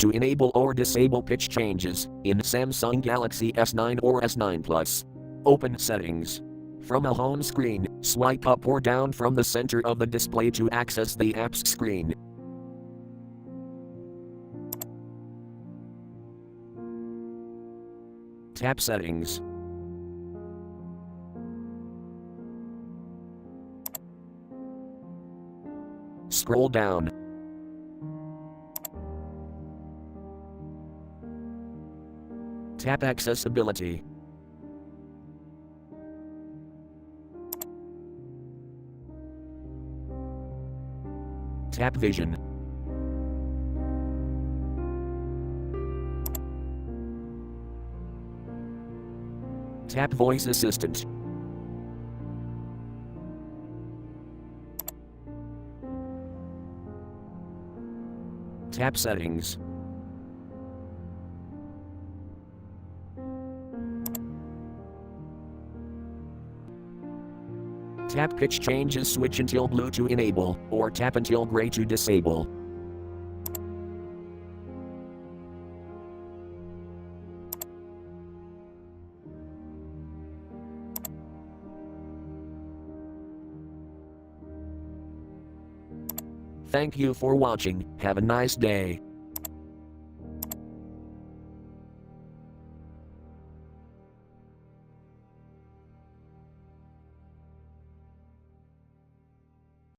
To enable or disable pitch changes in Samsung Galaxy S9 or S9 Plus. Open Settings. From a home screen, swipe up or down from the center of the display to access the apps screen. Tap Settings. Scroll down. Tap Accessibility. Tap Vision. Tap Voice Assistant. Tap Settings. Tap Pitch Changes switch until blue to enable, or tap until gray to disable. Thank you for watching. Have a nice day.